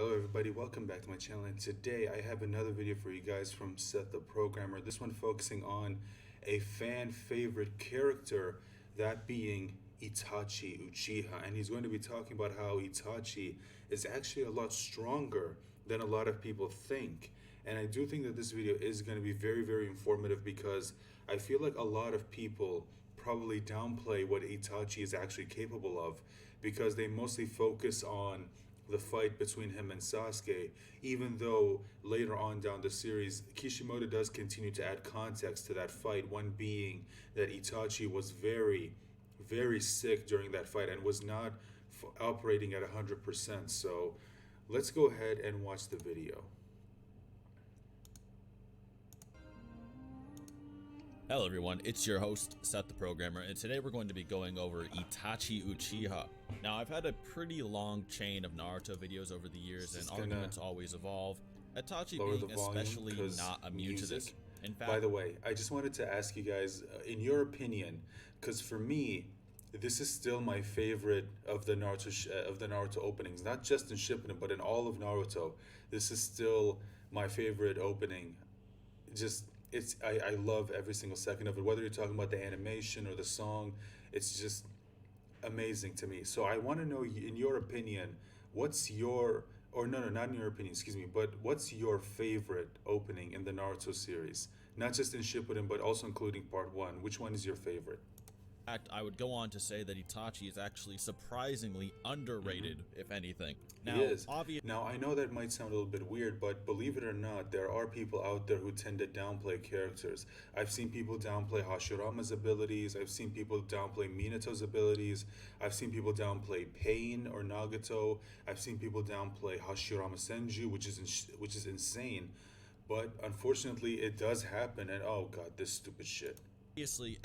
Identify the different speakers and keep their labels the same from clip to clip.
Speaker 1: Hello everybody, welcome back to my channel, and today I have another video for you guys from Seth the Programmer. This one focusing on a fan favorite character, that being Itachi Uchiha, and he's going to be talking about how Itachi is actually a lot stronger than a lot of people think. And I do think that this video is going to be very informative, because I feel like a lot of people probably downplay what Itachi is actually capable of, because they mostly focus on the fight between him and Sasuke, even though later on down the series, Kishimoto does continue to add context to that fight, one being that Itachi was very sick during that fight and was not operating at 100%. So let's go ahead and watch the video.
Speaker 2: Hello everyone, it's your host, Seth the Programmer, and today we're going to be going over Itachi Uchiha. Now, I've had a pretty long chain of Naruto videos over the years, and arguments always evolve, Itachi being especially not immune to this. In fact,
Speaker 1: by the way, I just wanted to ask you guys, in your opinion, because for me, this is still my favorite of the Naruto openings, not just in Shippuden, but in all of Naruto. This is still my favorite opening. I love every single second of it, whether you're talking about the animation or the song. It's just amazing to me. So I want to know, in your opinion, what's your, or no, not in your opinion, excuse me, but what's your favorite opening in the Naruto series? Not just in Shippuden, but also including part 1. Which one is your favorite?
Speaker 2: I would go on to say that Itachi is actually surprisingly underrated, if anything. Now,
Speaker 1: he is. Now, I know that might sound a little bit weird, but believe it or not, there are people out there who tend to downplay characters. I've seen people downplay Hashirama's abilities. I've seen people downplay Minato's abilities. I've seen people downplay Pain or Nagato. I've seen people downplay Hashirama Senju, which is insane. But unfortunately, it does happen, and oh god, this stupid shit.
Speaker 2: Obviously,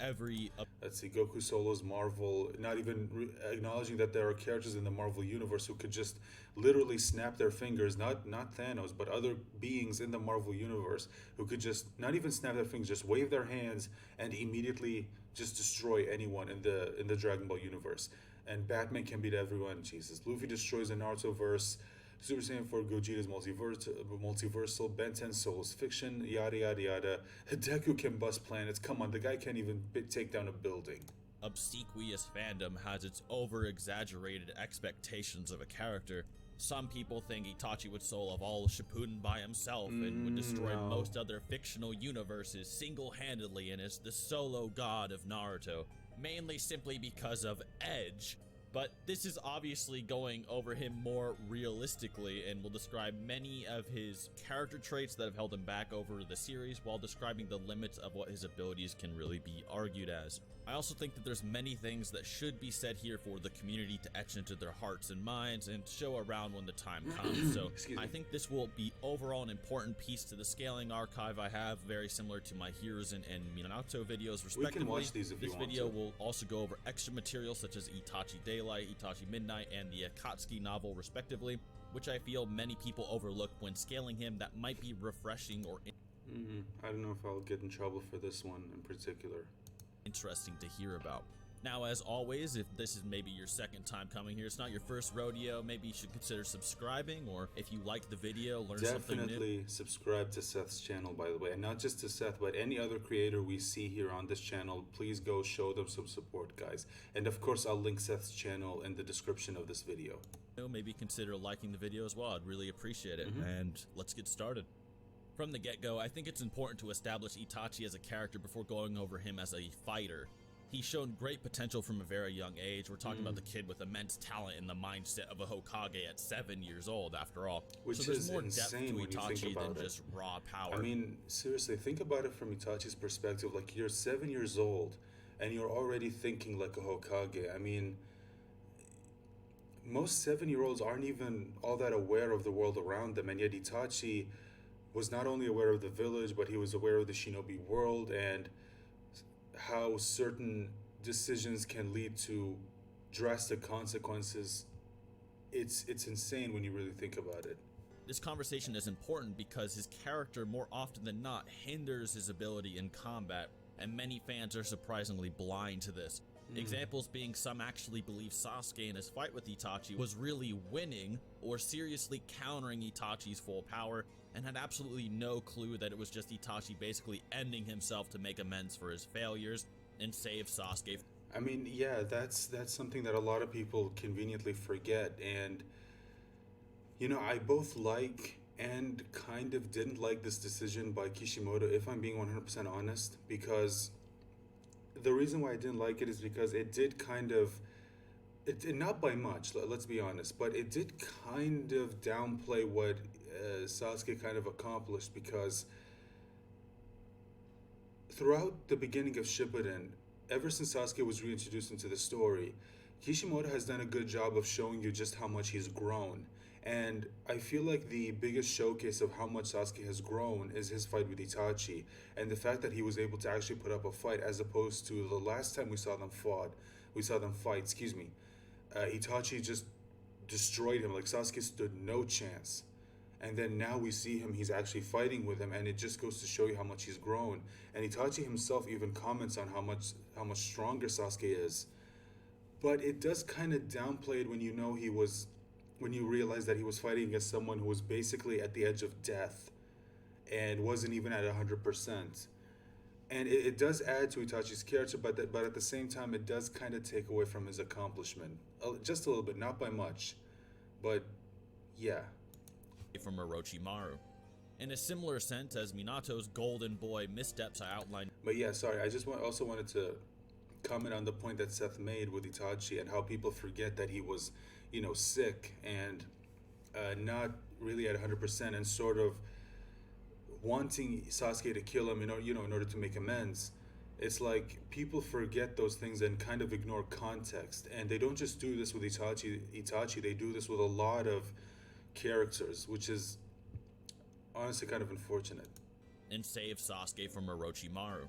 Speaker 1: let's see, Goku Solo's Marvel, not even acknowledging that there are characters in the Marvel universe who could just literally snap their fingers, not Thanos, but other beings in the Marvel universe who could just not even snap their fingers, just wave their hands and immediately just destroy anyone in the Dragon Ball universe. And Batman can beat everyone. Jesus, Luffy destroys the Naruto verse. Super Saiyan 4 Gogeta's multiversal, Ben 10 Soul's fiction, yada yada yada. Deku can bust planets. Come on, the guy can't even take down a building.
Speaker 2: Obsequious fandom has its over-exaggerated expectations of a character. Some people think Itachi would solo all Shippuden by himself and would destroy most other fictional universes single-handedly and is the solo god of Naruto, mainly simply because of Edge. But this is obviously going over him more realistically and will describe many of his character traits that have held him back over the series, while describing the limits of what his abilities can really be argued as. I also think that there's many things that should be said here for the community to etch into their hearts and minds and show around when the time comes. So I think this will be overall an important piece to the scaling archive I have, very similar to my Heroes and Minato videos respectively.
Speaker 1: We can watch these if you
Speaker 2: want. This video will also go over extra material such as Itachi Daylight, Itachi Midnight, and the Akatsuki novel respectively, which I feel many people overlook when scaling him that might be refreshing or
Speaker 1: I don't know if I'll get in trouble for this one in particular.
Speaker 2: Interesting to hear about. Now, as always, if this is maybe your second time coming here, it's not your first rodeo, maybe you should consider subscribing, or if you like the video, learn something new.
Speaker 1: Definitely subscribe to Seth's channel, by the way, and not just to Seth, but any other creator we see here on this channel. Please go show them some support, guys. And of course, I'll link Seth's channel in the description of this video.
Speaker 2: Maybe consider liking the video as well. I'd really appreciate it. And let's get started. From the get-go, I think it's important to establish Itachi as a character before going over him as a fighter. He's shown great potential from a very young age. We're talking about the kid with immense talent and the mindset of a Hokage at 7 years old, after all.
Speaker 1: Which
Speaker 2: so there's
Speaker 1: is
Speaker 2: more depth
Speaker 1: insane
Speaker 2: to
Speaker 1: when you
Speaker 2: Itachi
Speaker 1: think about
Speaker 2: than
Speaker 1: it.
Speaker 2: just raw power.
Speaker 1: I mean, seriously, think about it from Itachi's perspective. Like, you're 7 years old and you're already thinking like a Hokage. I mean, most 7-year-olds aren't even all that aware of the world around them, and yet Itachi was not only aware of the village, but he was aware of the shinobi world and how certain decisions can lead to drastic consequences. It's insane when you really think about it.
Speaker 2: This conversation is important because his character more often than not hinders his ability in combat, and many fans are surprisingly blind to this. Examples being some actually believe Sasuke in his fight with Itachi was really winning or seriously countering Itachi's full power, and had absolutely no clue that it was just Itachi basically ending himself to make amends for his failures and save Sasuke.
Speaker 1: I mean, yeah, that's something that a lot of people conveniently forget. And I both like and kind of didn't like this decision by Kishimoto, if I'm being 100% honest, because the reason why I didn't like it is because it did kind of, not by much, let's be honest, but it did kind of downplay what Sasuke kind of accomplished, because throughout the beginning of Shippuden, ever since Sasuke was reintroduced into the story, Kishimoto has done a good job of showing you just how much he's grown. And I feel like the biggest showcase of how much Sasuke has grown is his fight with Itachi, and the fact that he was able to actually put up a fight, as opposed to the last time we saw them fight, Itachi just destroyed him. Like, Sasuke stood no chance. And then now we see him, he's actually fighting with him, and it just goes to show you how much he's grown. And Itachi himself even comments on how much stronger Sasuke is. But it does kind of downplay it when you realize that he was fighting against someone who was basically at the edge of death and wasn't even at 100%. And it does add to Itachi's character, but at the same time, it does kind of take away from his accomplishment. Just a little bit, not by much. But, yeah.
Speaker 2: From Orochimaru. In a similar sense as Minato's golden boy missteps I outlined.
Speaker 1: But yeah, sorry, I just also wanted to comment on the point that Seth made with Itachi and how people forget that he was, sick and not really at 100%, and sort of wanting Sasuke to kill him, in order to make amends. It's like people forget those things and kind of ignore context. And they don't just do this with Itachi, they do this with a lot of characters, which is honestly kind of unfortunate.
Speaker 2: And save Sasuke from Orochimaru.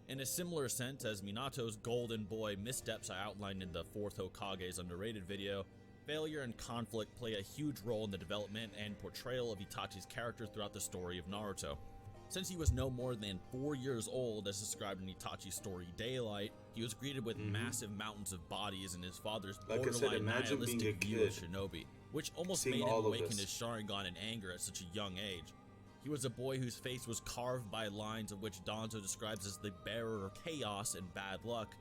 Speaker 2: In a similar sense as Minato's golden boy missteps I outlined in the 4th Hokage's underrated video, failure and conflict play a huge role in the development and portrayal of Itachi's character throughout the story of Naruto. Since he was no more than 4 years old, as described in Itachi's story Daylight, he was greeted with massive mountains of bodies in his father's borderline nihilistic view of shinobi, which almost made him awaken his Sharingan in anger at such a young age. He was a boy whose face was carved by lines of which Danzo describes as the bearer of chaos and bad luck.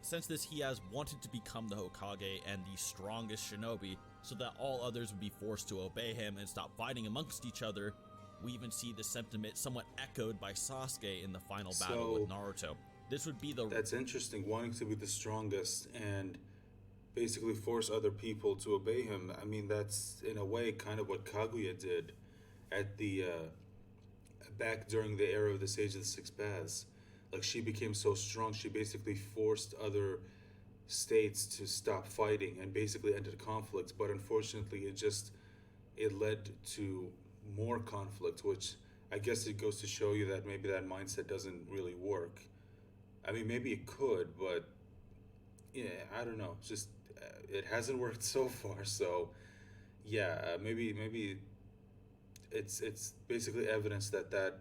Speaker 2: Since this, he has wanted to become the Hokage and the strongest shinobi, so that all others would be forced to obey him and stop fighting amongst each other. We even see this sentiment somewhat echoed by Sasuke in the final battle with Naruto. This would be
Speaker 1: That's interesting, wanting to be the strongest and basically force other people to obey him. I mean, that's in a way kind of what Kaguya did at the back during the era of the Sage of the Six Paths. Like, she became so strong, she basically forced other states to stop fighting and basically ended conflicts. But unfortunately, it led to more conflict, which I guess it goes to show you that maybe that mindset doesn't really work. I mean, maybe it could, but yeah, I don't know. It's just it hasn't worked so far. So yeah, maybe it's basically evidence that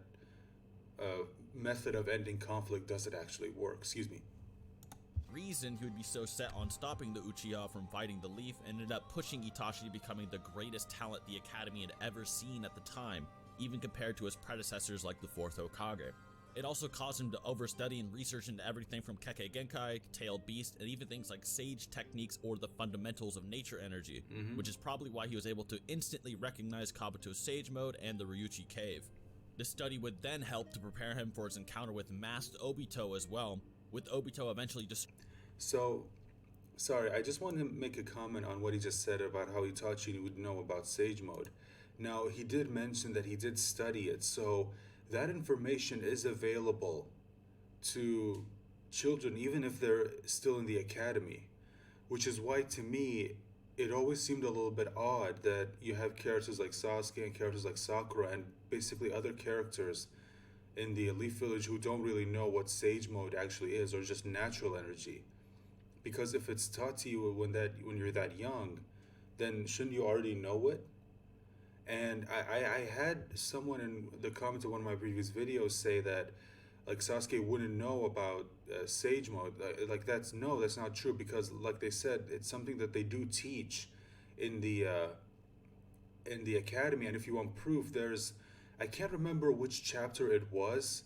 Speaker 1: method of ending conflict doesn't actually work. Excuse me.
Speaker 2: Reason he would be so set on stopping the Uchiha from fighting the Leaf ended up pushing Itachi to becoming the greatest talent the Academy had ever seen at the time, even compared to his predecessors like the 4th Hokage. It also caused him to overstudy and research into everything from Kekkei Genkai, Tailed Beast, and even things like Sage techniques or the fundamentals of nature energy, which is probably why he was able to instantly recognize Kabuto's Sage Mode and the Ryuchi Cave. This study would then help to prepare him for his encounter with masked Obito as well, with Obito eventually just...
Speaker 1: So, sorry, I just want to make a comment on what he just said about how Itachi would know about Sage Mode. Now, he did mention that he did study it, so that information is available to children even if they're still in the academy, which is why, to me, it always seemed a little bit odd that you have characters like Sasuke and characters like Sakura and basically other characters in the Elite Village who don't really know what Sage Mode actually is, or just natural energy. Because if it's taught to you when you're that young, then shouldn't you already know it? And I had someone in the comments of one of my previous videos say that like Sasuke wouldn't know about Sage Mode. Like that's not true, because like they said, it's something that they do teach in the academy. And if you want proof, there's, I can't remember which chapter it was,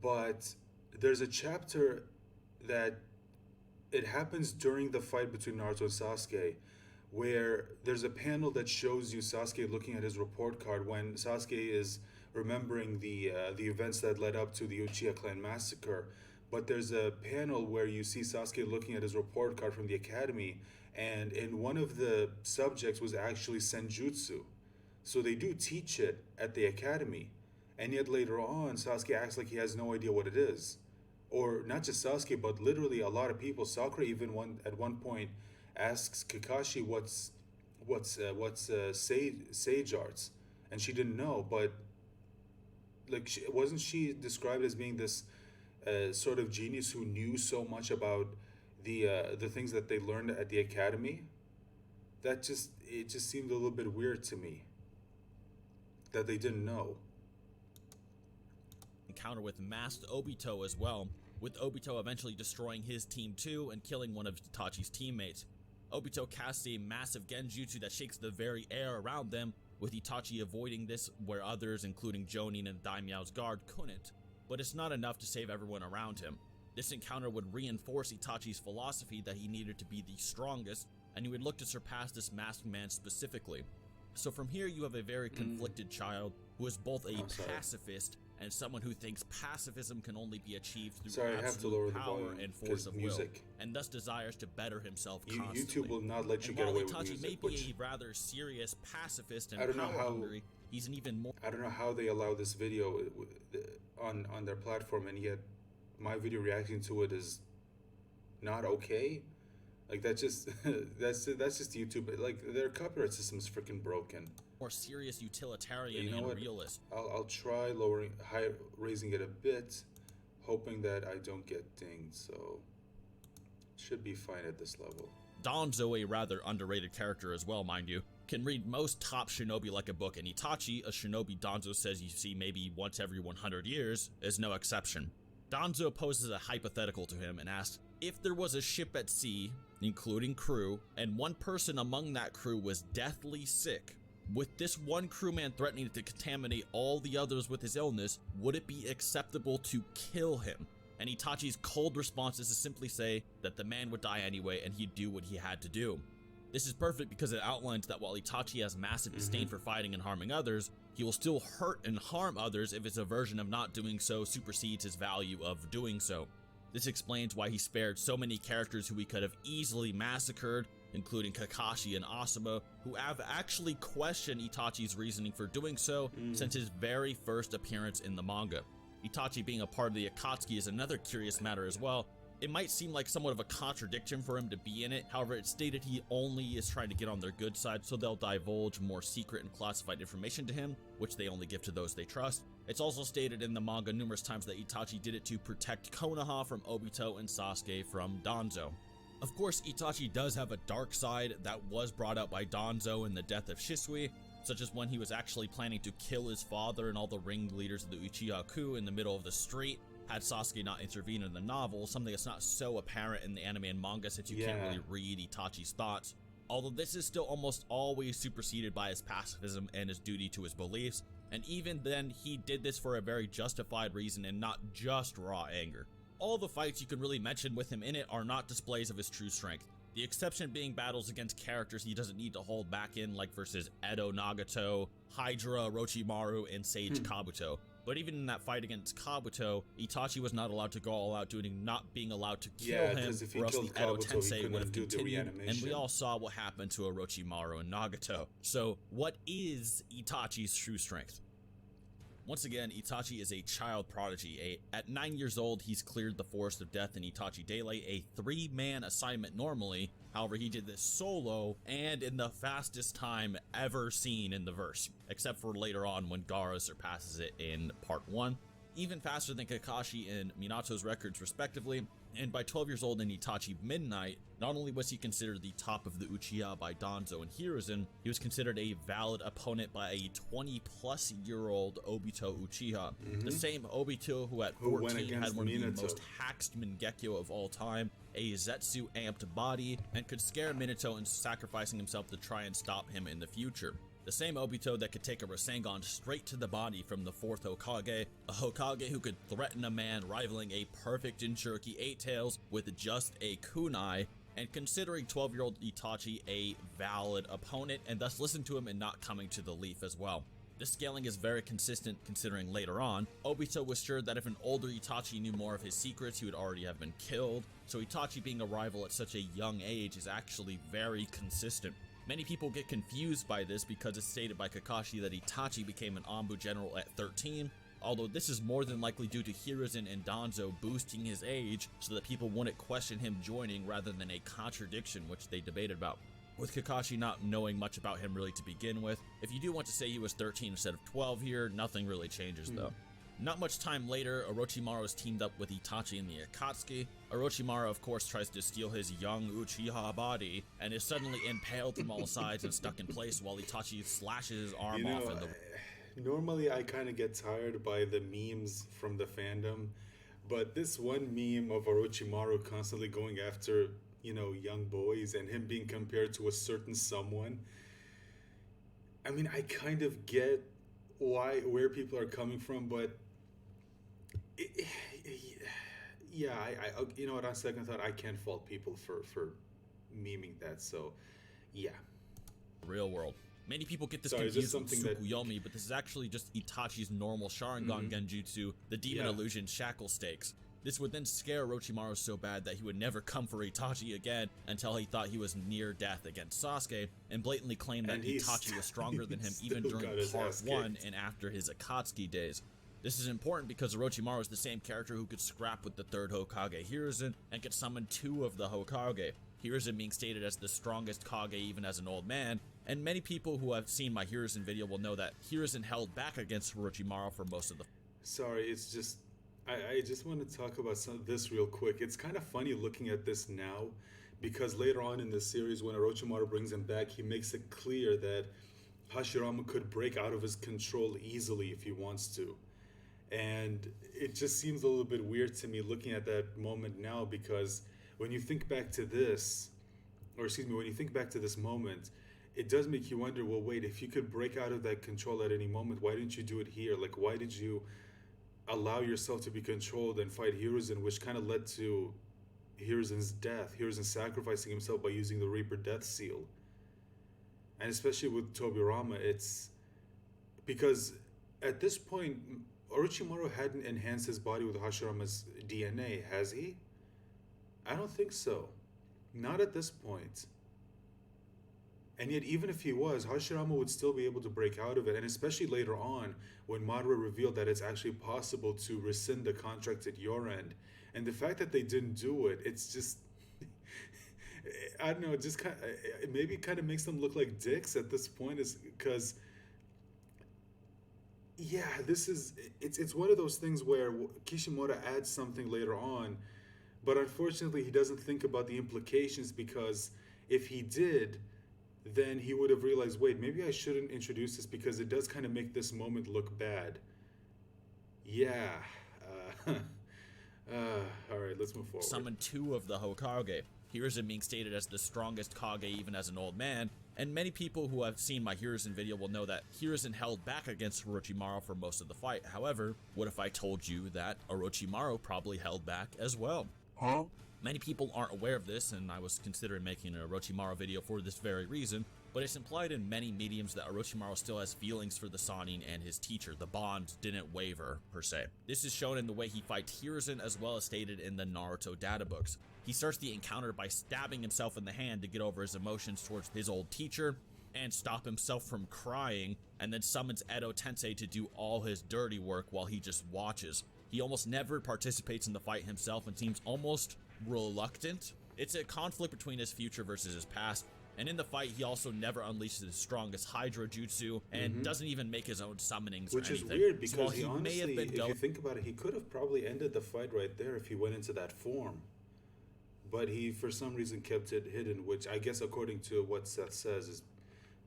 Speaker 1: but there's a chapter that it happens during the fight between Naruto and Sasuke, where there's a panel that shows you Sasuke looking at his report card when Sasuke is remembering the events that led up to the Uchiha clan massacre. But there's a panel where you see Sasuke looking at his report card from the academy, and in one of the subjects was actually Senjutsu. So they do teach it at the academy, and yet later on Sasuke acts like he has no idea what it is. Or not just Sasuke, but literally a lot of people. Sakura even at one point asks Kakashi what's sage arts, and she didn't know. But like, wasn't she described as being this sort of genius who knew so much about the things that they learned at the academy? It just seemed a little bit weird to me that they didn't know.
Speaker 2: Encounter with masked Obito as well, with Obito eventually destroying his team too and killing one of Itachi's teammates. Obito casts a massive Genjutsu that shakes the very air around them, with Itachi avoiding this where others, including Jonin and Daimyo's guard, couldn't. But it's not enough to save everyone around him. This encounter would reinforce Itachi's philosophy that he needed to be the strongest, and he would look to surpass this masked man specifically. So from here you have a very conflicted child who is both a pacifist and someone who thinks pacifism can only be achieved through absolute power and force of will, and thus desires to better himself constantly.
Speaker 1: YouTube will not let you get away with music.
Speaker 2: Itachi may be a rather serious pacifist and power-hungry, he's an even more...
Speaker 1: I don't know how they allow this video on their platform, and yet my video reacting to it is not okay. Like, that's just YouTube. Like, their copyright system is freaking broken.
Speaker 2: More serious utilitarian and realist.
Speaker 1: I'll try raising it a bit, hoping that I don't get dinged. So should be fine at this level.
Speaker 2: Danzo, a rather underrated character as well, mind you, can read most top shinobi like a book, and Itachi, a shinobi Danzo says you see maybe once every 100 years, is no exception. Danzo poses a hypothetical to him and asks, if there was a ship at sea, including crew, and one person among that crew was deathly sick, with this one crewman threatening to contaminate all the others with his illness, would it be acceptable to kill him? And Itachi's cold response is to simply say that the man would die anyway and he'd do what he had to do. This is perfect because it outlines that while Itachi has massive disdain for fighting and harming others, he will still hurt and harm others if his aversion of not doing so supersedes his value of doing so. This explains why he spared so many characters who he could have easily massacred, including Kakashi and Asuma, who have actually questioned Itachi's reasoning for doing so since his very first appearance in the manga. Itachi being a part of the Akatsuki is another curious matter as well. It might seem like somewhat of a contradiction for him to be in it, however it's stated he only is trying to get on their good side, so they'll divulge more secret and classified information to him, which they only give to those they trust. It's also stated in the manga numerous times that Itachi did it to protect Konoha from Obito and Sasuke from Danzo. Of course, Itachi does have a dark side that was brought out by Danzo in the death of Shisui, such as when he was actually planning to kill his father and all the ringleaders of the Uchiha coup in the middle of the street, had Sasuke not intervened in the novel, something that's not so apparent in the anime and manga since you can't really read Itachi's thoughts. Although this is still almost always superseded by his pacifism and his duty to his beliefs, and even then he did this for a very justified reason and not just raw anger. All the fights you can really mention with him in it are not displays of his true strength, the exception being battles against characters he doesn't need to hold back in, like versus Edo Nagato, Hydra, Orochimaru, and Sage Kabuto. But even in that fight against Kabuto, Itachi was not allowed to go all out, not being allowed to kill him, or else the Edo Tensei would have continued, and we all saw what happened to Orochimaru and Nagato. So, what is Itachi's true strength? Once again, Itachi is a child prodigy. At 9 years old, he's cleared the Forest of Death in Itachi Daylight, a 3-man assignment normally. However, he did this solo and in the fastest time ever seen in the verse, except for later on when Gaara surpasses it in part 1. Even faster than Kakashi and Minato's records respectively, And by 12 years old in Itachi Midnight, not only was he considered the top of the Uchiha by Danzo and Hiruzen, he was considered a valid opponent by a 20-plus-year-old Obito Uchiha. The same Obito who at 14 had one of the most hacked Mangekyo of all time, a Zetsu amped body, and could scare Minato into sacrificing himself to try and stop him in the future. The same Obito that could take a Rasengan straight to the body from the 4th Hokage, a Hokage who could threaten a man rivaling a perfect Jinchuriki 8-Tails with just a kunai, and considering 12-year-old Itachi a valid opponent, and thus listen to him and not coming to the leaf as well. This scaling is very consistent considering later on, Obito was sure that if an older Itachi knew more of his secrets, he would already have been killed, so Itachi being a rival at such a young age is actually very consistent. Many people get confused by this because it's stated by Kakashi that Itachi became an Anbu general at 13, although this is more than likely due to Hiruzen and Danzo boosting his age so that people wouldn't question him joining rather than a contradiction which they debated about. With Kakashi not knowing much about him really to begin with, if you do want to say he was 13 instead of 12 here, nothing really changes though. Not much time later, Orochimaru is teamed up with Itachi in the Akatsuki. Orochimaru, of course, tries to steal his young Uchiha body, and is suddenly impaled from all sides and stuck in place while Itachi slashes his arm off in the...
Speaker 1: Normally, I kind of get tired by the memes from the fandom, but this one meme of Orochimaru constantly going after, young boys and him being compared to a certain someone, I mean, I kind of get where people are coming from, but I on second thought, I can't fault people for memeing that. So, yeah.
Speaker 2: Real world. Many people get this confused with Tsukuyomi, but this is actually just Itachi's normal Sharingan Genjutsu, the Demon Illusion Shackle Stakes. This would then scare Orochimaru so bad that he would never come for Itachi again until he thought he was near death against Sasuke, and blatantly claimed that Itachi was stronger than him even during Part 1 and after his Akatsuki days. This is important because Orochimaru is the same character who could scrap with the 3rd Hokage Hiruzen and could summon 2 of the Hokage, Hiruzen being stated as the strongest Kage even as an old man, and many people who have seen my Hiruzen video will know that Hiruzen held back against Orochimaru for most of the...
Speaker 1: Sorry, it's just... I just want to talk about this real quick. It's kind of funny looking at this now, because later on in the series when Orochimaru brings him back, he makes it clear that Hashirama could break out of his control easily if he wants to. And it just seems a little bit weird to me looking at that moment now, because when you think back to this, when you think back to this moment, it does make you wonder, well, wait, if you could break out of that control at any moment, why didn't you do it here? Like, why did you allow yourself to be controlled and fight Hiruzen, which kind of led to Hiruzen's death, Hiruzen sacrificing himself by using the Reaper Death Seal? And especially with Tobirama, it's because at this point, Orochimaru hadn't enhanced his body with Hashirama's DNA, has he? I don't think so. Not at this point. And yet, even if he was, Hashirama would still be able to break out of it, and especially later on, when Madara revealed that it's actually possible to rescind the contract at your end. And the fact that they didn't do it, it's just... I don't know, it just kind of, maybe kind of makes them look like dicks at this point, is because... Yeah, it's one of those things where Kishimoto adds something later on, but unfortunately he doesn't think about the implications, because if he did, then he would have realized, wait, maybe I shouldn't introduce this because it does kind of make this moment look bad. Yeah. Alright, let's move forward.
Speaker 2: Summoned 2 of the Hokage, Hiruzen being stated as the strongest Kage even as an old man, and many people who have seen my Hiruzen video will know that Hiruzen held back against Orochimaru for most of the fight. However, what if I told you that Orochimaru probably held back as well? Huh? Many people aren't aware of this, and I was considering making an Orochimaru video for this very reason, but it's implied in many mediums that Orochimaru still has feelings for the Sannin and his teacher. The bond didn't waver, per se. This is shown in the way he fights Hiruzen, as well as stated in the Naruto databooks. He starts the encounter by stabbing himself in the hand to get over his emotions towards his old teacher, and stop himself from crying, and then summons Edo Tensei to do all his dirty work while he just watches. He almost never participates in the fight himself and seems almost reluctant. It's a conflict between his future versus his past, and in the fight he also never unleashes his strongest Hydra Jutsu and doesn't even make his own summonings
Speaker 1: Which
Speaker 2: or
Speaker 1: is
Speaker 2: anything.
Speaker 1: weird, because
Speaker 2: so
Speaker 1: he honestly, if you think about it, he could have probably ended the fight right there if he went into that form. but he for some reason kept it hidden, which I guess according to what Seth says is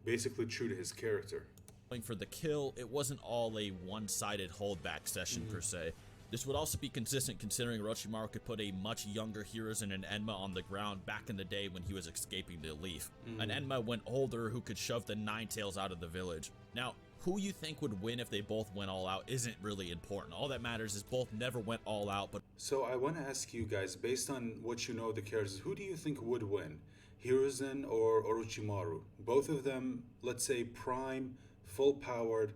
Speaker 1: basically true to his character.
Speaker 2: Going for the kill, it wasn't all a one-sided holdback session per se. This would also be consistent considering Orochimaru could put a much younger Hiruzen and Enma on the ground back in the day when he was escaping the Leaf. An Enma went older who could shove the Nine Tails out of the village. Now, who you think would win if they both went all out isn't really important. All that matters is both never went all out, but...
Speaker 1: So I want to ask you guys, based on what you know of the characters, who do you think would win? Hiruzen or Orochimaru? Both of them, let's say prime, full-powered.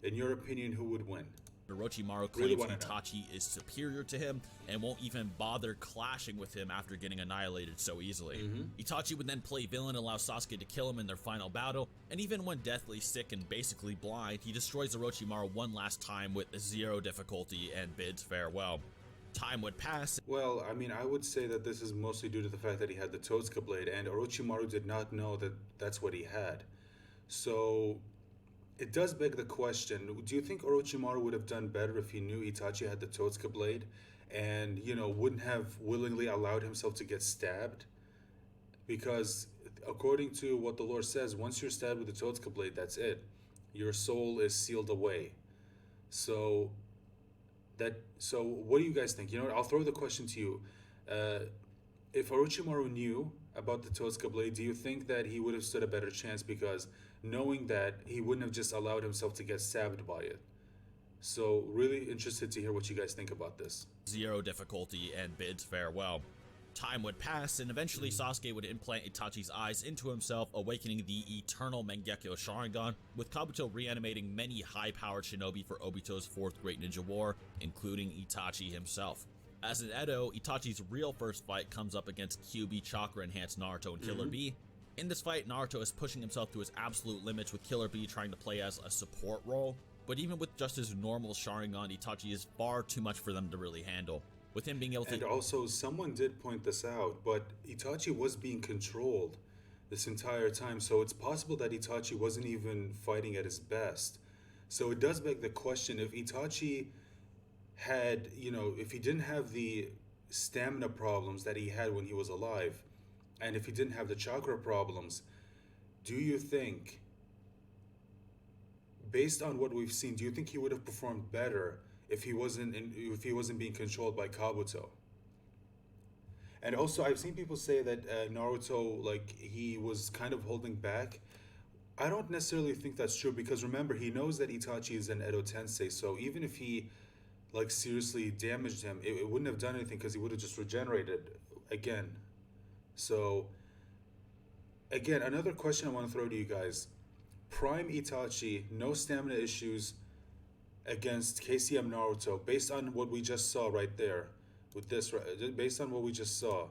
Speaker 1: In your opinion, who would win?
Speaker 2: Orochimaru
Speaker 1: Really
Speaker 2: claims
Speaker 1: wanna know.
Speaker 2: Itachi is superior to him and won't even bother clashing with him after getting annihilated so easily. Itachi would then play villain and allow Sasuke to kill him in their final battle, and even when deathly sick and basically blind, he destroys Orochimaru one last time with 0 difficulty and bids farewell. Time would pass.
Speaker 1: Well, I mean, I would say that this is mostly due to the fact that he had the Totsuka blade, and Orochimaru did not know that that's what he had. So it does beg the question, do you think Orochimaru would have done better if he knew Itachi had the Totsuka blade and, you know, wouldn't have willingly allowed himself to get stabbed? Because according to what the lore says, once you're stabbed with the Totsuka blade, that's it. Your soul is sealed away. So what do you guys think? You know what, I'll throw the question to you. If Orochimaru knew about the Totsuka blade, do you think that he would have stood a better chance, because knowing that he wouldn't have just allowed himself to get stabbed by it? So really interested to hear what you guys think about this.
Speaker 2: 0 difficulty and bids farewell. Time would pass, and eventually Sasuke would implant Itachi's eyes into himself, awakening the eternal Mangekyo Sharingan, with Kabuto reanimating many high-powered shinobi for Obito's 4th Great Ninja War, including Itachi himself. As an Edo, Itachi's real first fight comes up against QB Chakra-enhanced Naruto and Killer Bee. In this fight, Naruto is pushing himself to his absolute limits, with Killer Bee trying to play as a support role, but even with just his normal Sharingan, Itachi is far too much for them to really handle. With him being able to...
Speaker 1: And also, someone did point this out, but Itachi was being controlled this entire time, so it's possible that Itachi wasn't even fighting at his best. So it does beg the question, if Itachi had, you know, if he didn't have the stamina problems that he had when he was alive, and if he didn't have the chakra problems, do you think, based on what we've seen, do you think he would have performed better if he wasn't being controlled by Kabuto? And also, I've seen people say that Naruto, like, he was kind of holding back. I don't necessarily think that's true, because remember, he knows that Itachi is an Edo Tensei, so even if he, like, seriously damaged him, it wouldn't have done anything, because he would have just regenerated again. So, again, another question I want to throw to you guys. Prime Itachi, no stamina issues against KCM Naruto, based on what we just saw right there, with this, based on what we just saw,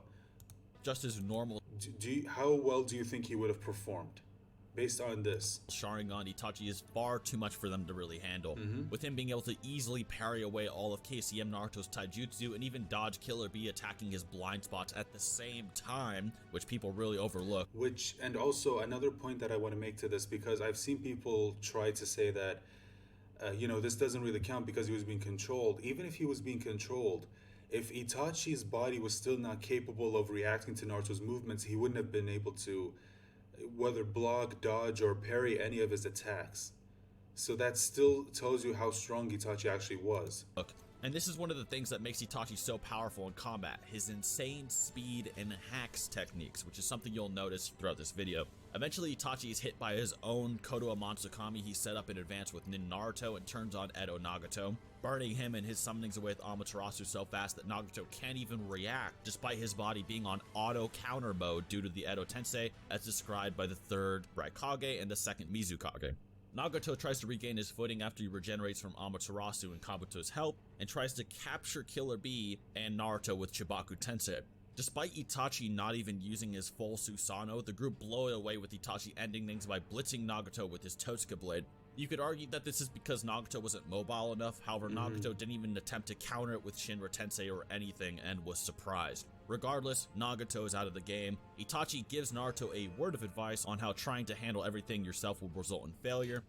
Speaker 2: just his normal
Speaker 1: how well do you think he would have performed based on this?
Speaker 2: Sharingan, Itachi is far too much for them to really handle. With him being able to easily parry away all of KCM Naruto's taijutsu and even dodge Killer Bee attacking his blind spots at the same time, which people really overlook.
Speaker 1: And also another point that I want to make to this, because I've seen people try to say that you know, this doesn't really count because he was being controlled. Even if he was being controlled, if Itachi's body was still not capable of reacting to Naruto's movements, he wouldn't have been able to whether block, dodge, or parry any of his attacks. So that still tells you how strong Itachi actually was.
Speaker 2: And this is one of the things that makes Itachi so powerful in combat, his insane speed and hacks techniques, which is something you'll notice throughout this video. Eventually, Itachi is hit by his own Kodoa Matsukami he set up in advance with Nin Naruto and turns on Edo Nagato, burning him and his summonings away with Amaterasu so fast that Nagato can't even react, despite his body being on auto counter mode due to the Edo Tensei, as described by the 3rd Raikage and the 2nd Mizukage. Nagato tries to regain his footing after he regenerates from Amaterasu and Kabuto's help, and tries to capture Killer Bee and Naruto with Chibaku Tensei. Despite Itachi not even using his full Susanoo, the group blow it away with Itachi ending things by blitzing Nagato with his Totsuka blade. You could argue that this is because Nagato wasn't mobile enough, however Nagato didn't even attempt to counter it with Shinra Tensei or anything and was surprised. Regardless, Nagato is out of the game. Itachi gives Naruto a word of advice on how trying to handle everything yourself will result in failure.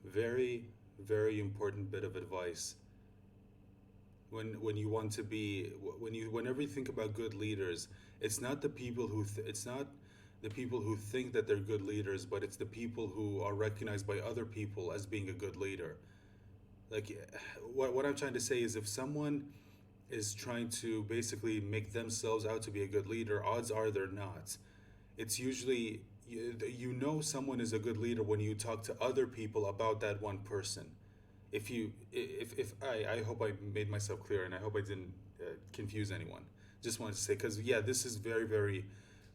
Speaker 1: Very, very important bit of advice. when you want to be whenever you think about good leaders, it's not the people who it's not the people who think that they're good leaders, but it's the people who are recognized by other people as being a good leader. Like, what I'm trying to say is, if someone is trying to basically make themselves out to be a good leader, odds are they're not. It's usually, you know someone is a good leader when you talk to other people about that one person. If I hope I made myself clear, and I hope I didn't confuse anyone. Just wanted to say, because yeah, this is very, very,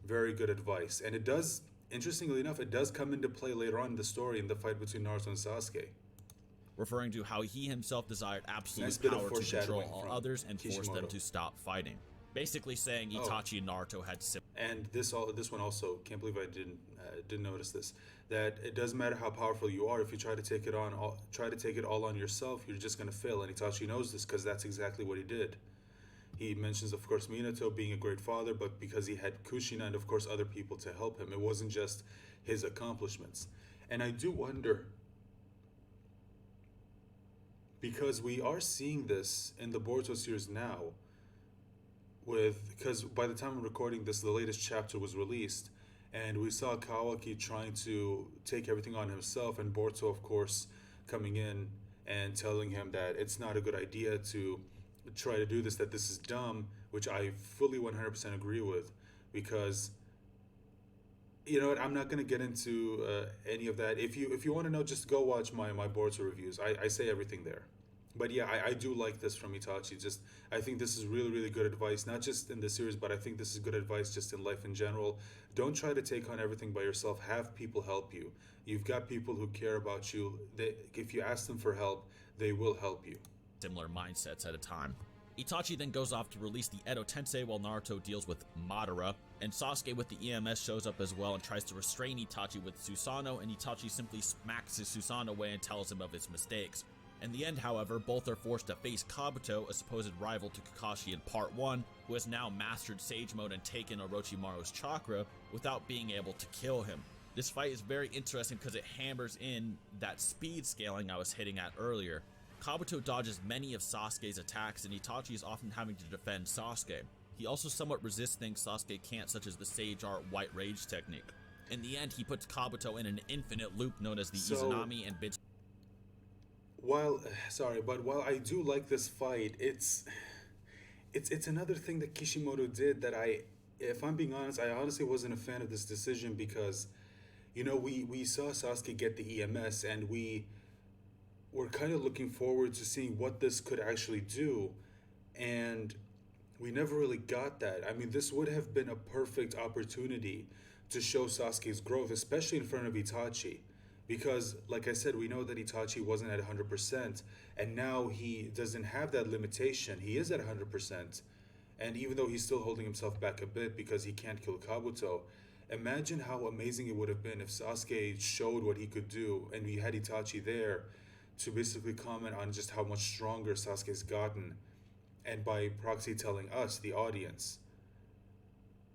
Speaker 1: very good advice, and it does, interestingly enough, it does come into play later on in the story in the fight between Naruto and Sasuke.
Speaker 2: Referring to how he himself desired absolute
Speaker 1: Nice bit of
Speaker 2: power to control
Speaker 1: foreshadowing
Speaker 2: all
Speaker 1: from
Speaker 2: others and force them
Speaker 1: Kishimoto.
Speaker 2: to stop fighting. Basically saying Itachi and Naruto had
Speaker 1: And this one also, can't believe I didn't notice this, that it doesn't matter how powerful you are, if you try to take it all on yourself, you're just gonna fail. And Itachi knows this, because that's exactly what he did. He mentions, of course, Minato being a great father, but because he had Kushina and of course other people to help him, it wasn't just his accomplishments. And I do wonder, because we are seeing this in the Boruto series now, because by the time I'm recording this, the latest chapter was released, and we saw Kawaki trying to take everything on himself, and Boruto, of course, coming in and telling him that it's not a good idea to try to do this, that this is dumb, which I fully 100% agree with, because you know what, I'm not going to get into any of that. If you want to know, just go watch my Boruto reviews. I say everything there. But yeah, I do like this from Itachi. Just, I think this is really, really good advice, not just in this series, but I think this is good advice just in life in general. Don't try to take on everything by yourself. Have people help you. You've got people who care about you. If you ask them for help, they will help you.
Speaker 2: similar mindsets at a time. Itachi then goes off to release the Edo Tensei while Naruto deals with Madara, and Sasuke with the EMS shows up as well and tries to restrain Itachi with Susanoo, and Itachi simply smacks his Susanoo away and tells him of his mistakes. In the end, however, both are forced to face Kabuto, a supposed rival to Kakashi in Part 1, who has now mastered Sage Mode and taken Orochimaru's chakra without being able to kill him. This fight is very interesting because it hammers in that speed scaling I was hitting at earlier. Kabuto dodges many of Sasuke's attacks, and Itachi is often having to defend Sasuke. He also somewhat resists things Sasuke can't, such as the Sage Art White Rage technique. In the end, he puts Kabuto in an infinite loop known as the Izanami and Bitch.
Speaker 1: While I do like this fight, it's another thing that Kishimoto did that if I'm being honest, I honestly wasn't a fan of this decision, because, you know, we saw Sasuke get the EMS, and we were kind of looking forward to seeing what this could actually do, and we never really got that. I mean, this would have been a perfect opportunity to show Sasuke's growth, especially in front of Itachi. Because, like I said, we know that Itachi wasn't at 100%, and now he doesn't have that limitation. He is at 100%, and even though he's still holding himself back a bit because he can't kill Kabuto, imagine how amazing it would have been if Sasuke showed what he could do, and we had Itachi there to basically comment on just how much stronger Sasuke's gotten, and by proxy telling us, the audience.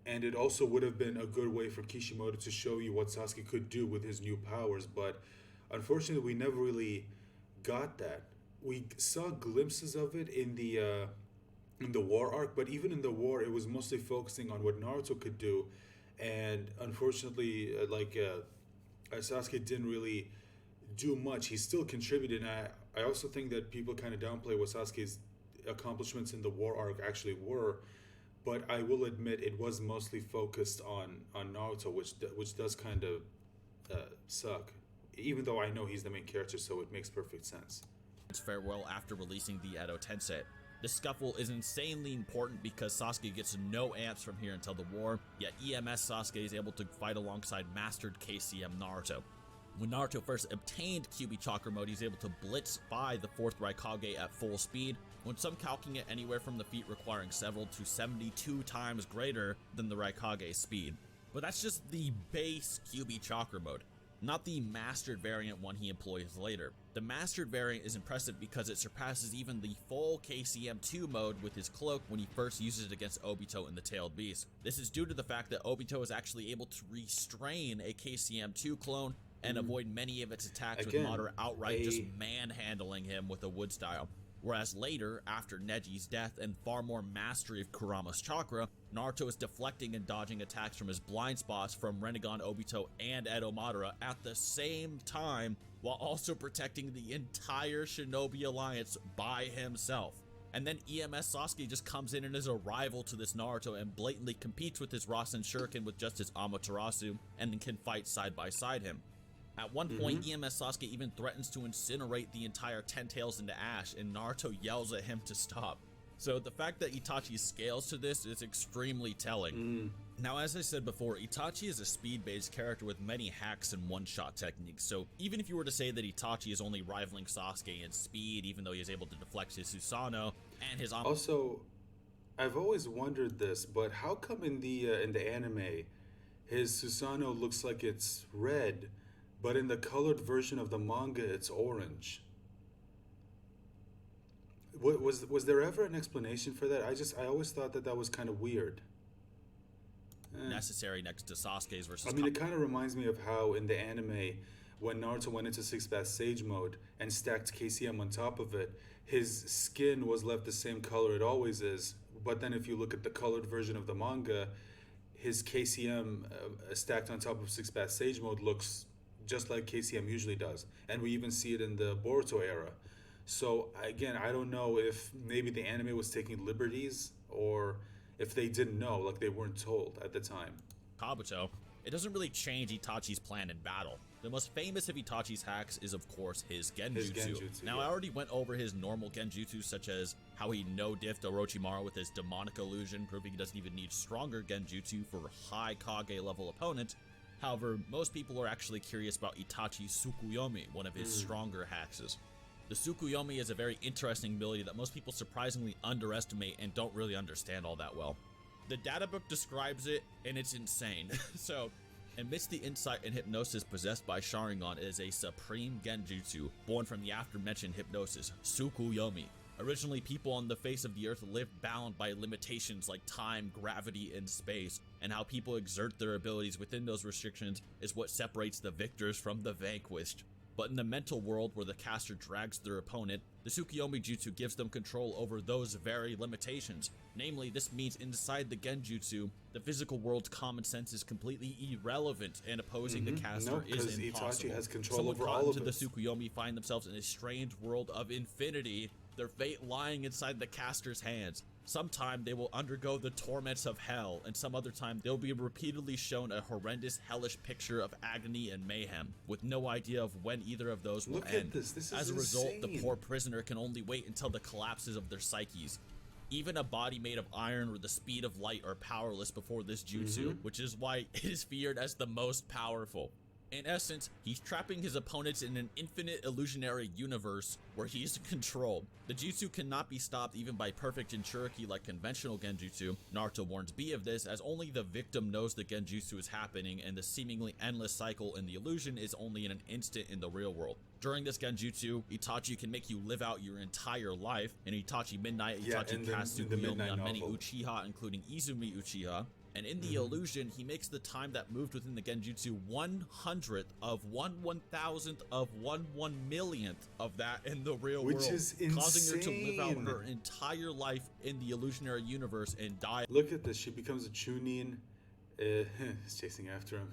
Speaker 1: And it also would have been a good way for Kishimoto to show you what Sasuke could do with his new powers, but unfortunately we never really got that. We saw glimpses of it in the war arc, but even in the war it was mostly focusing on what Naruto could do, and unfortunately Sasuke didn't really do much. He still contributed, and I also think that people kind of downplay what Sasuke's accomplishments in the war arc actually were. But I will admit it was mostly focused on Naruto, which does kind of suck. Even though I know he's the main character, so it makes perfect sense.
Speaker 2: Farewell after releasing the Edo Tensei. This scuffle is insanely important because Sasuke gets no amps from here until the war, yet EMS Sasuke is able to fight alongside mastered KCM Naruto. When Naruto first obtained Kyuubi Chakra Mode, he's able to blitz by the 4th Raikage at full speed, when some calcing it anywhere from the feat requiring several to 72 times greater than the Raikage's speed. But that's just the base Kyuubi Chakra Mode, not the mastered variant one he employs later. The mastered variant is impressive because it surpasses even the full KCM2 mode with his cloak when he first uses it against Obito in the Tailed Beast. This is due to the fact that Obito is actually able to restrain a KCM2 clone and avoid many of its attacks, with Madara outright just manhandling him with a wood style. Whereas later, after Neji's death and far more mastery of Kurama's chakra, Naruto is deflecting and dodging attacks from his blind spots from Rinnegan Obito and Edo Madara at the same time, while also protecting the entire Shinobi Alliance by himself. And then EMS Sasuke just comes in and is a rival to this Naruto and blatantly competes with his Rasen Shuriken with just his Amaterasu and then can fight side by side him. At one point, EMS Sasuke even threatens to incinerate the entire Ten Tails into ash, and Naruto yells at him to stop. So the fact that Itachi scales to this is extremely telling. Now, as I said before, Itachi is a speed-based character with many hacks and one-shot techniques, so even if you were to say that Itachi is only rivaling Sasuke in speed, even though he is able to deflect his Susanoo and his
Speaker 1: Also, I've always wondered this, but how come in the anime, his Susanoo looks like it's red, but in the colored version of the manga, it's orange? Was there ever an explanation for that? I always thought that was kind of weird.
Speaker 2: necessary next to Sasuke's versus.
Speaker 1: I mean, it kind of reminds me of how in the anime, when Naruto went into Six Path Sage mode and stacked KCM on top of it, his skin was left the same color it always is. But then if you look at the colored version of the manga, his KCM stacked on top of Six Path Sage mode looks just like KCM usually does. And we even see it in the Boruto era. So again, I don't know if maybe the anime was taking liberties or if they didn't know, like they weren't told at the time.
Speaker 2: Kabuto, it doesn't really change Itachi's plan in battle. The most famous of Itachi's hacks is of course his Genjutsu. Now I already went over his normal Genjutsu, such as how he no-diffed Orochimaru with his demonic illusion, proving he doesn't even need stronger Genjutsu for high Kage level opponents. However, most people are actually curious about Itachi's Tsukuyomi, one of his stronger hacks. The Tsukuyomi is a very interesting ability that most people surprisingly underestimate and don't really understand all that well. The data book describes it, and it's insane. So, amidst the insight and hypnosis possessed by Sharingan is a supreme Genjutsu, born from the after-mentioned hypnosis, Tsukuyomi. Originally, people on the face of the earth lived bound by limitations like time, gravity, and space, and how people exert their abilities within those restrictions is what separates the victors from the vanquished. But in the mental world where the caster drags their opponent, the Tsukuyomi Jutsu gives them control over those very limitations. Namely, this means inside the Genjutsu, the physical world's common sense is completely irrelevant, and opposing the caster is impossible.
Speaker 1: Itachi has control
Speaker 2: Someone
Speaker 1: over
Speaker 2: caught
Speaker 1: all of
Speaker 2: into
Speaker 1: it.
Speaker 2: the Tsukuyomi find themselves in a strange world of infinity, their fate lying inside the caster's hands. Sometime they will undergo the torments of hell, and some other time they'll be repeatedly shown a horrendous, hellish picture of agony and mayhem, with no idea of when either of those will
Speaker 1: Look
Speaker 2: end.
Speaker 1: at this. This is
Speaker 2: As a result, the
Speaker 1: insane.
Speaker 2: poor prisoner can only wait until the collapses of their psyches. Even a body made of iron or the speed of light are powerless before this jutsu, which is why it is feared as the most powerful. In essence, he's trapping his opponents in an infinite illusionary universe where he is in control. The jutsu cannot be stopped even by perfect Jinchuriki like conventional Genjutsu. Naruto warns B of this, as only the victim knows the Genjutsu is happening, and the seemingly endless cycle in the illusion is only in an instant in the real world. During this Genjutsu, Itachi can make you live out your entire life. In Itachi Midnight, Itachi casts Tsukuyomi on many Uchiha, including Izumi Uchiha. And in the illusion, he makes the time that moved within the Genjutsu 1/100th of 1/1000th of 1/1,000,000th of that in the real world,
Speaker 1: is
Speaker 2: causing her to live out
Speaker 1: insane.
Speaker 2: her entire life in the illusionary universe and die.
Speaker 1: Look at this. She becomes a Chunin. He's chasing after him.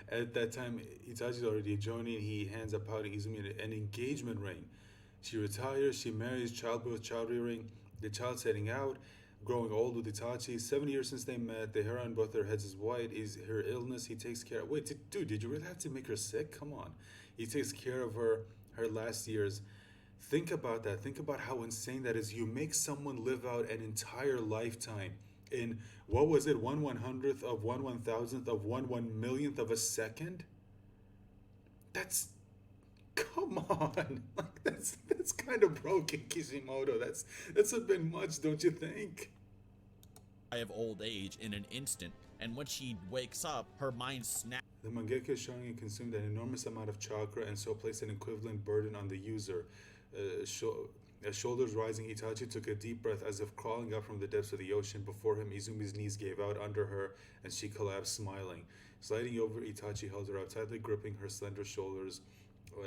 Speaker 1: At that time, Itachi's already a Jonin. He hands up pouting Izumi an engagement ring. She retires. She marries, childbirth, child rearing. The child's heading out. Growing old with Itachi. 7 years since they met. The hair on both their heads is white. Is her illness he takes care of. Wait, dude, did you really have to make her sick? Come on. He takes care of her last years. Think about that. Think about how insane that is. You make someone live out an entire lifetime in, what was it, 1/100th of 1/1000th of 1/1,000,000th of a second? That's, come on. Like that's kind of broken, Kishimoto. That's a bit much, don't you think?
Speaker 2: Of old age in an instant, and when she wakes up, her mind snaps.
Speaker 1: The Mangekyo Sharingan consumed an enormous amount of chakra and so placed an equivalent burden on the user. As shoulders rising, Itachi took a deep breath as if crawling up from the depths of the ocean. Before him, Izumi's knees gave out under her, and she collapsed, smiling. Sliding over, Itachi held her out, tightly gripping her slender shoulders.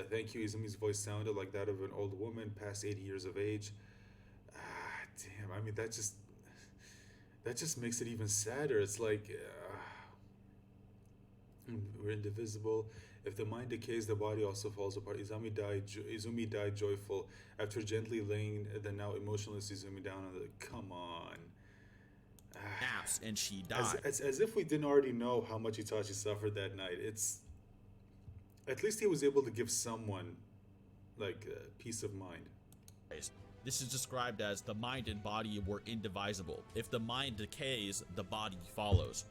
Speaker 1: Thank you, Izumi's voice sounded like that of an old woman past 80 years of age. damn, I mean, that just makes it even sadder. It's like we're indivisible. If the mind decays, the body also falls apart. Izumi died joyful after gently laying the now emotionless Izumi down on the. Come on.
Speaker 2: Naps and she died.
Speaker 1: As if we didn't already know how much Itachi suffered that night. It's at least he was able to give someone like peace of mind.
Speaker 2: This is described as the mind and body were indivisible. If the mind decays, the body follows.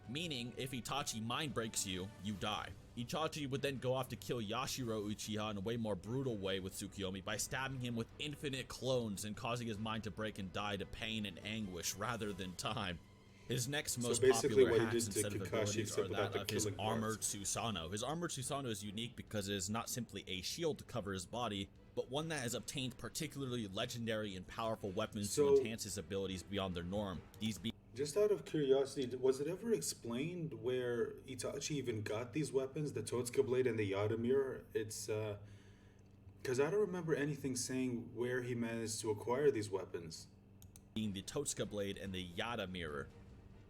Speaker 2: Meaning, if Itachi mind breaks you, you die. Itachi would then go off to kill Yashiro Uchiha in a way more brutal way with Tsukuyomi by stabbing him with infinite clones and causing his mind to break and die to pain and anguish rather than time. His next most popular hacks instead of abilities are that of his armored Susanoo. His armored Susanoo is unique because it is not simply a shield to cover his body, but one that has obtained particularly legendary and powerful weapons to enhance his abilities beyond their norm.
Speaker 1: Just out of curiosity, was it ever explained where Itachi even got these weapons, the Totsuka blade and the Yada mirror? It's because I don't remember anything saying where he managed to acquire these weapons.
Speaker 2: Being the Totsuka blade and the Yada mirror,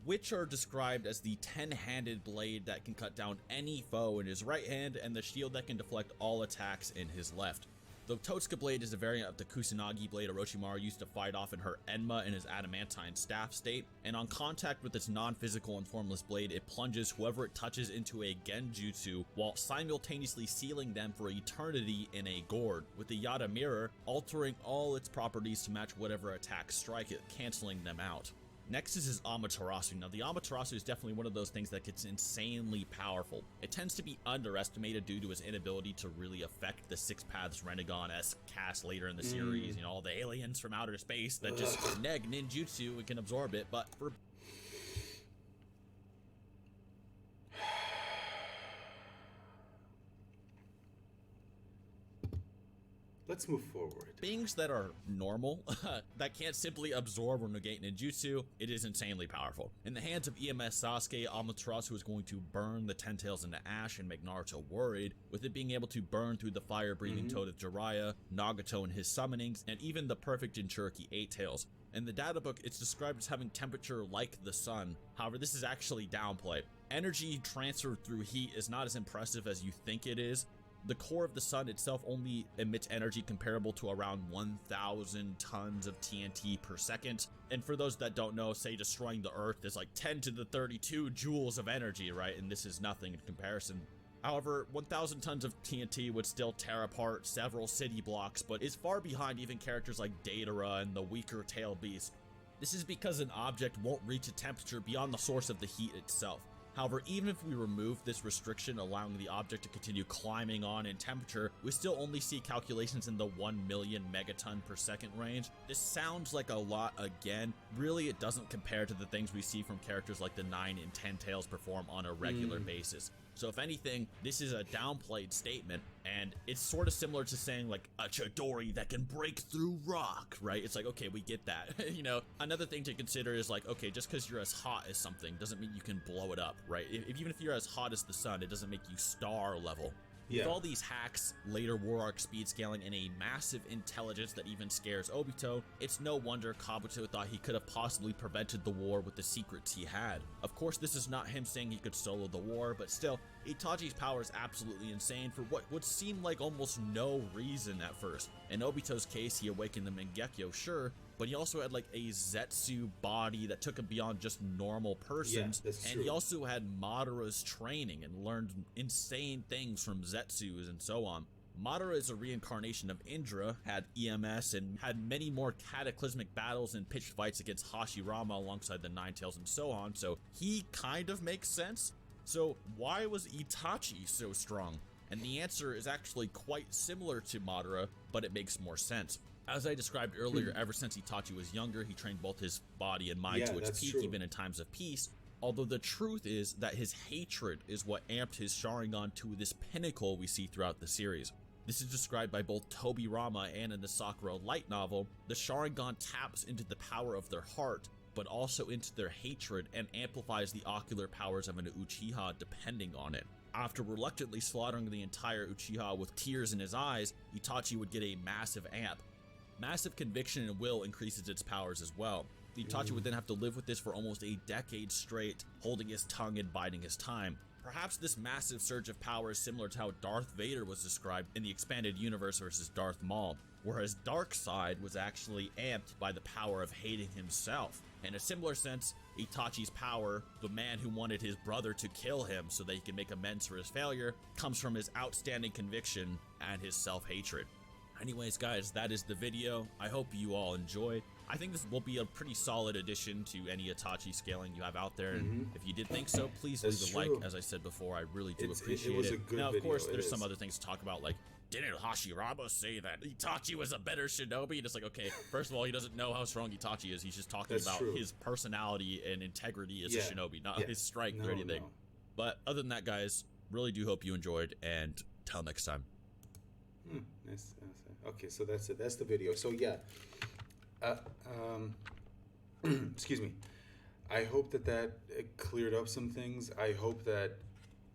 Speaker 2: which are described as the 10-handed blade that can cut down any foe in his right hand and the shield that can deflect all attacks in his left. The Totsuka blade is a variant of the Kusanagi blade Orochimaru used to fight off in her Enma in his adamantine staff state, and on contact with its non-physical and formless blade, it plunges whoever it touches into a Genjutsu while simultaneously sealing them for eternity in a gourd, with the Yada mirror altering all its properties to match whatever attacks strike it, canceling them out. Next is his Amaterasu. Now, the Amaterasu is definitely one of those things that gets insanely powerful. It tends to be underestimated due to his inability to really affect the Six Paths Renegon-esque cast later in the series. You know, all the aliens from outer space that just neg ninjutsu and can absorb it, but for...
Speaker 1: Let's move forward.
Speaker 2: Beings that are normal, that can't simply absorb or negate ninjutsu, it is insanely powerful. In the hands of EMS Sasuke, Amaterasu is going to burn the Ten Tails into ash and make Naruto worried, with it being able to burn through the fire-breathing Toad of Jiraiya, Nagato in his summonings, and even the perfect Jinchuriki Eight Tails. In the data book, it's described as having temperature like the sun. However, this is actually downplayed. Energy transferred through heat is not as impressive as you think it is. The core of the sun itself only emits energy comparable to around 1,000 tons of TNT per second. And for those that don't know, say destroying the Earth is like 10 to the 32 joules of energy, right? And this is nothing in comparison. However, 1,000 tons of TNT would still tear apart several city blocks, but is far behind even characters like Datara and the weaker Tail Beast. This is because an object won't reach a temperature beyond the source of the heat itself. However, even if we remove this restriction allowing the object to continue climbing on in temperature, we still only see calculations in the 1 million megaton per second range. This sounds like a lot again. Really, it doesn't compare to the things we see from characters like the 9 and 10 Tails perform on a regular basis. So if anything, this is a downplayed statement, and it's sort of similar to saying like a Chidori that can break through rock, right? It's like, okay, we get that. You know, another thing to consider is like, okay, just because you're as hot as something doesn't mean you can blow it up, right? Even if you're as hot as the sun, it doesn't make you star level. With all these hacks, later war arc speed scaling, and a massive intelligence that even scares Obito, it's no wonder Kabuto thought he could have possibly prevented the war with the secrets he had. Of course, this is not him saying he could solo the war, but still, Itachi's power is absolutely insane for what would seem like almost no reason at first. In Obito's case, he awakened the Mangekyo, sure, but he also had like a Zetsu body that took him beyond just normal persons, and he also had Madara's training and learned insane things from Zetsus and so on. Madara is a reincarnation of Indra, had EMS, and had many more cataclysmic battles and pitched fights against Hashirama alongside the Nine Tails and so on, so he kind of makes sense. So why was Itachi so strong? And the answer is actually quite similar to Madara, but it makes more sense. As I described earlier, ever since Itachi was younger, he trained both his body and mind to its peak, even in times of peace. Although the truth is that his hatred is what amped his Sharingan to this pinnacle we see throughout the series. This is described by both Tobirama and in the Sakura light novel. The Sharingan taps into the power of their heart, but also into their hatred and amplifies the ocular powers of an Uchiha depending on it. After reluctantly slaughtering the entire Uchiha with tears in his eyes, Itachi would get a massive amp. Massive conviction and will increases its powers as well. Itachi would then have to live with this for almost a decade straight, holding his tongue and biding his time. Perhaps this massive surge of power is similar to how Darth Vader was described in the expanded universe versus Darth Maul, whereas Darkseid was actually amped by the power of hating himself. In a similar sense, Itachi's power, the man who wanted his brother to kill him so that he could make amends for his failure, comes from his outstanding conviction and his self-hatred. Anyways, guys, that is the video. I hope you all enjoyed. I think this will be a pretty solid addition to any Itachi scaling you have out there, and if you did think so, please leave a like. As I said before, I really do appreciate it.
Speaker 1: It was a good
Speaker 2: now, of
Speaker 1: video,
Speaker 2: course, there's some other things to talk about, like, didn't Hashirama say that Itachi was a better shinobi? And it's like, okay, first of all, he doesn't know how strong Itachi is. He's just talking about his personality and integrity as a shinobi, not his strength or anything. But other than that, guys, really do hope you enjoyed, and till next time.
Speaker 1: Nice. Okay, so that's it. That's the video. So yeah, excuse me. I hope that cleared up some things. I hope that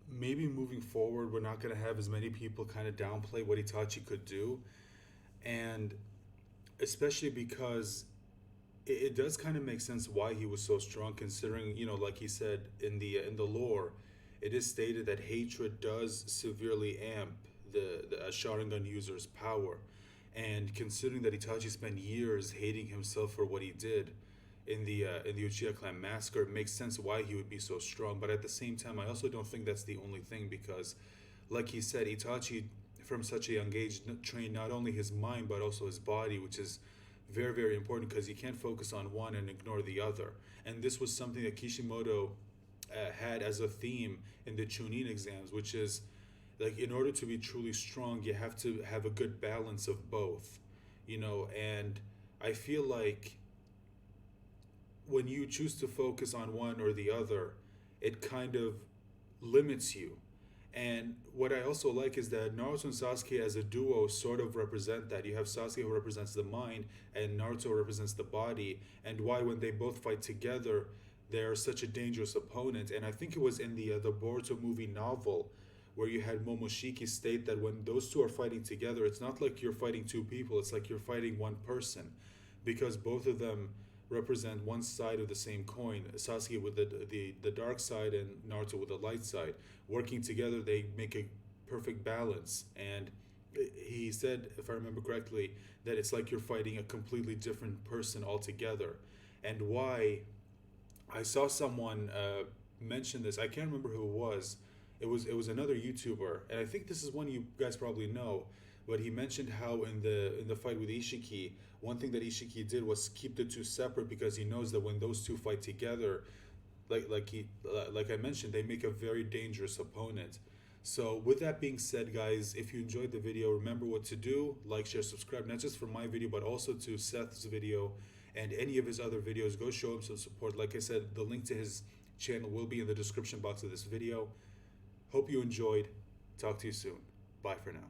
Speaker 1: maybe moving forward, we're not going to have as many people kind of downplay what Itachi could do, and especially because it does kind of make sense why he was so strong, considering, you know, like he said in the lore, it is stated that hatred does severely amp the Sharingan user's power. And considering that Itachi spent years hating himself for what he did in the Uchiha clan massacre, it makes sense why he would be so strong. But at the same time, I also don't think that's the only thing, because like he said, Itachi from such a young age trained not only his mind but also his body, which is very, very important, because you can't focus on one and ignore the other. And this was something that Kishimoto had as a theme in the Chunin exams, which is, like, in order to be truly strong, you have to have a good balance of both, you know. And I feel like when you choose to focus on one or the other, it kind of limits you. And what I also like is that Naruto and Sasuke as a duo sort of represent that. You have Sasuke who represents the mind and Naruto represents the body, and why when they both fight together, they're such a dangerous opponent. And I think it was in the Boruto movie novel where you had Momoshiki state that when those two are fighting together, it's not like you're fighting two people, it's like you're fighting one person, because both of them represent one side of the same coin. Sasuke with the dark side and Naruto with the light side. Working together, they make a perfect balance. And he said, if I remember correctly, that it's like you're fighting a completely different person altogether. And why, I saw someone mention this, I can't remember who it was. It was another YouTuber, and I think this is one you guys probably know, but he mentioned how in the fight with Ishiki, one thing that Ishiki did was keep the two separate, because he knows that when those two fight together, like I mentioned, they make a very dangerous opponent. So with that being said, guys, if you enjoyed the video, remember what to do: like, share, subscribe, not just for my video but also to Seth's video and any of his other videos. Go show him some support. Like I said, the link to his channel will be in the description box of this video. Hope you enjoyed. Talk to you soon. Bye for now.